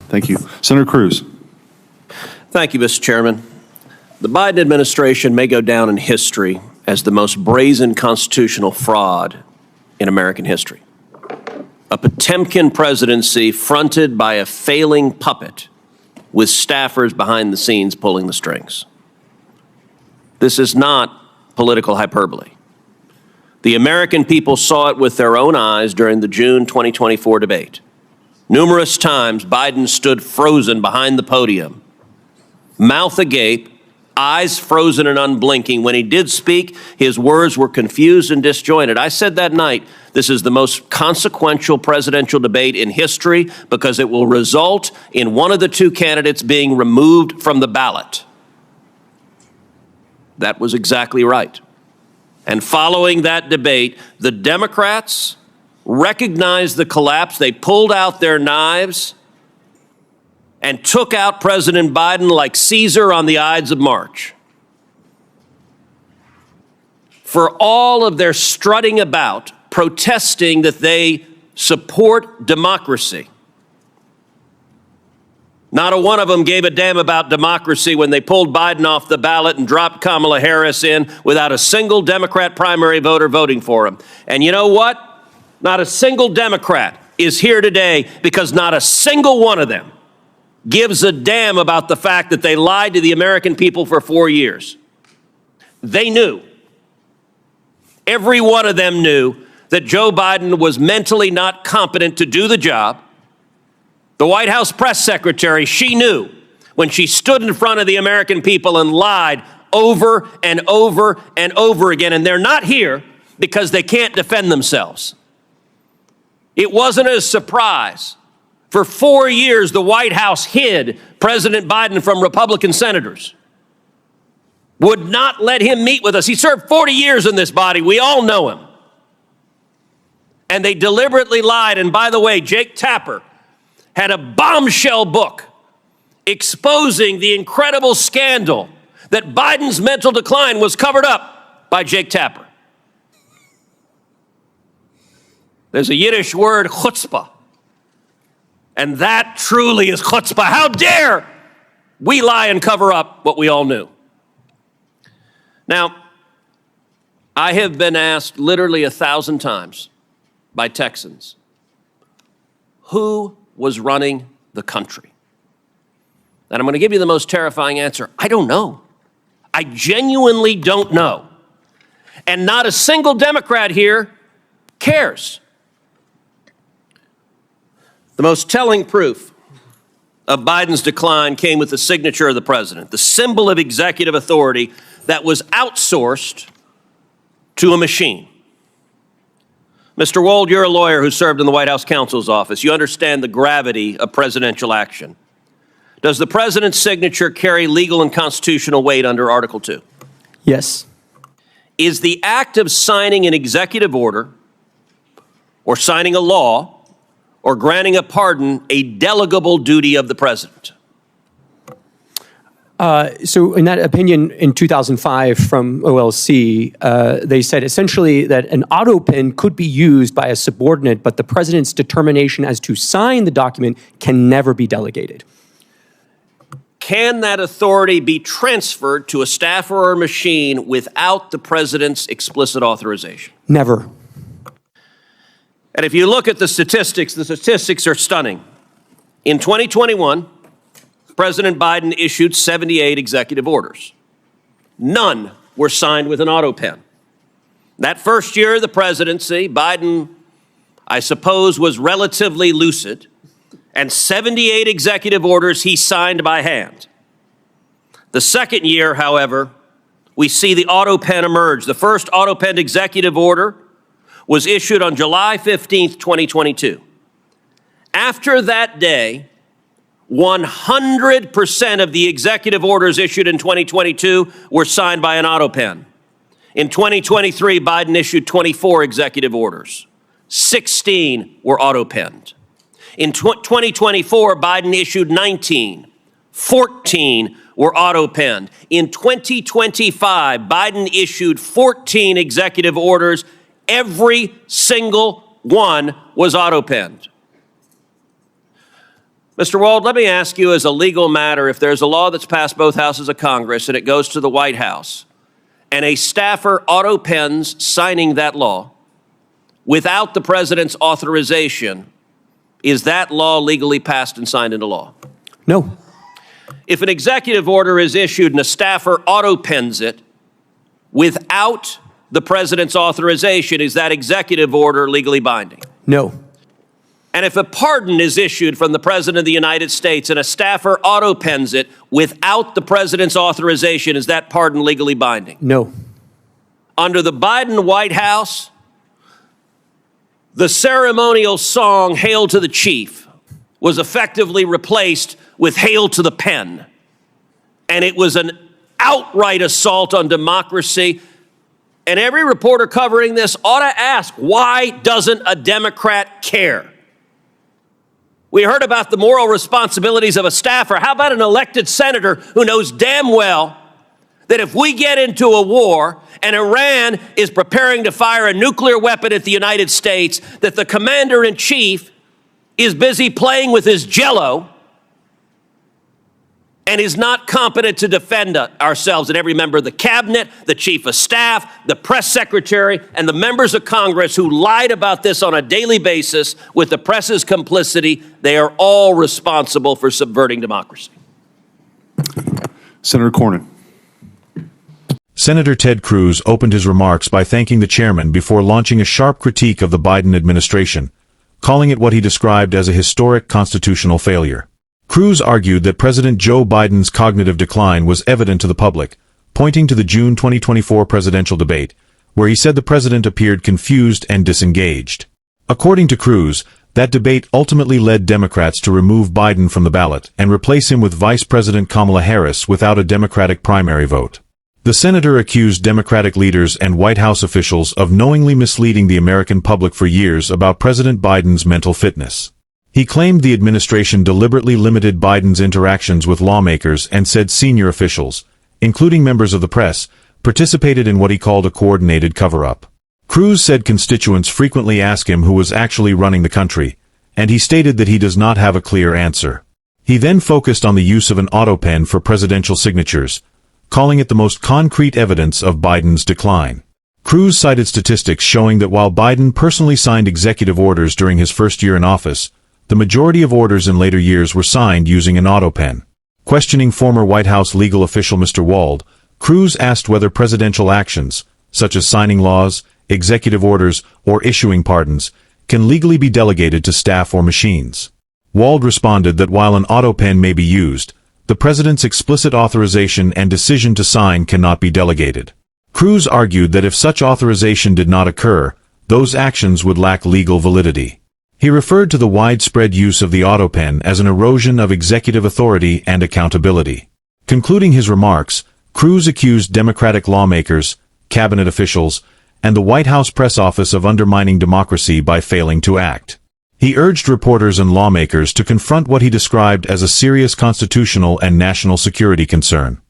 Thank you. Senator Cruz. Thank you, Mr. Chairman. The Biden administration may go down in history as the most brazen constitutional fraud in American history. A Potemkin presidency fronted by a failing puppet with staffers behind the scenes pulling the strings. This is not political hyperbole. The American people saw it with their own eyes during the June 2024 debate. Numerous times, Biden stood frozen behind the podium, mouth agape, eyes frozen and unblinking. When he did speak, his words were confused and disjointed. I said that night, this is the most consequential presidential debate in history because it will result in one of the two candidates being removed from the ballot. That was exactly right. And following that debate, the Democrats recognized the collapse. They pulled out their knives and took out President Biden like Caesar on the Ides of March. For all of their strutting about, protesting that they support democracy, not a one of them gave a damn about democracy when they pulled Biden off the ballot and dropped Kamala Harris in without a single Democrat primary voter voting for him. And you know what? Not a single Democrat is here today because not a single one of them gives a damn about the fact that they lied to the American people for 4 years. They knew. Every one of them knew that Joe Biden was mentally not competent to do the job. The White House press secretary, she knew when she stood in front of the American people and lied over and over and over again. And they're not here because they can't defend themselves. It wasn't a surprise. For 4 years, the White House hid President Biden from Republican senators, would not let him meet with us. He served 40 years in this body. We all know him. And they deliberately lied. And by the way, Jake Tapper had a bombshell book exposing the incredible scandal that Biden's mental decline was covered up by Jake Tapper. There's a Yiddish word, chutzpah. And that truly is chutzpah. How dare we lie and cover up what we all knew? Now, I have been asked literally 1,000 times by Texans, who was running the country? And I'm going to give you the most terrifying answer. I don't know. I genuinely don't know. And not a single Democrat here cares. The most telling proof of Biden's decline came with the signature of the president, the symbol of executive authority that was outsourced to a machine. Mr. Wald, you're a lawyer who served in the White House counsel's office. You understand the gravity of presidential action. Does the president's signature carry legal and constitutional weight under Article 2? Yes. Is the act of signing an executive order or signing a law or granting a pardon a delegable duty of the president? So in that opinion in 2005 from OLC, they said essentially that an Autopen could be used by a subordinate, but the president's determination as to sign the document can never be delegated. Can that authority be transferred to a staffer or a machine without the president's explicit authorization? Never. And if you look at the statistics are stunning. In 2021, President Biden issued 78 executive orders. None were signed with an Autopen. That first year of the presidency, Biden, I suppose, was relatively lucid, and 78 executive orders he signed by hand. The second year, however, we see the Autopen emerge. The first Autopen executive order was issued on July 15th, 2022. After that day, 100% of the executive orders issued in 2022 were signed by an Autopen. In 2023, Biden issued 24 executive orders. 16 were Autopenned. In 2024, Biden issued 19. 14 were Autopenned. In 2025, Biden issued 14 executive orders. Every single one was Autopenned. Mr. Wald, let me ask you as a legal matter, if there's a law that's passed both houses of Congress and it goes to the White House, and a staffer auto-pens signing that law without the president's authorization, is that law legally passed and signed into law? No. If an executive order is issued and a staffer auto-pens it without the president's authorization, is that executive order legally binding? No. And if a pardon is issued from the President of the United States and a staffer auto-pens it without the president's authorization, is that pardon legally binding? No. Under the Biden White House, the ceremonial song, Hail to the Chief, was effectively replaced with Hail to the Pen. And it was an outright assault on democracy. And every reporter covering this ought to ask, why doesn't a Democrat care? We heard about the moral responsibilities of a staffer. How about an elected senator who knows damn well that if we get into a war and Iran is preparing to fire a nuclear weapon at the United States, that the commander-in-chief is busy playing with his Jell-O and is not competent to defend ourselves? And every member of the cabinet, the chief of staff, the press secretary, and the members of Congress who lied about this on a daily basis with the press's complicity, they are all responsible for subverting democracy. Senator Cornyn. Senator Ted Cruz opened his remarks by thanking the chairman before launching a sharp critique of the Biden administration, calling it what he described as a historic constitutional failure. Cruz argued that President Joe Biden's cognitive decline was evident to the public, pointing to the June 2024 presidential debate, where he said the president appeared confused and disengaged. According to Cruz, that debate ultimately led Democrats to remove Biden from the ballot and replace him with Vice President Kamala Harris without a Democratic primary vote. The senator accused Democratic leaders and White House officials of knowingly misleading the American public for years about President Biden's mental fitness. He claimed the administration deliberately limited Biden's interactions with lawmakers and said senior officials, including members of the press, participated in what he called a coordinated cover-up. Cruz said constituents frequently ask him who was actually running the country, and he stated that he does not have a clear answer. He then focused on the use of an Autopen for presidential signatures, calling it the most concrete evidence of Biden's decline. Cruz cited statistics showing that while Biden personally signed executive orders during his first year in office, the majority of orders in later years were signed using an Autopen. Questioning former White House legal official Mr. Wald, Cruz asked whether presidential actions, such as signing laws, executive orders, or issuing pardons, can legally be delegated to staff or machines. Wald responded that while an Autopen may be used, the president's explicit authorization and decision to sign cannot be delegated. Cruz argued that if such authorization did not occur, those actions would lack legal validity. He referred to the widespread use of the Autopen as an erosion of executive authority and accountability. Concluding his remarks, Cruz accused Democratic lawmakers, cabinet officials, and the White House press office of undermining democracy by failing to act. He urged reporters and lawmakers to confront what he described as a serious constitutional and national security concern.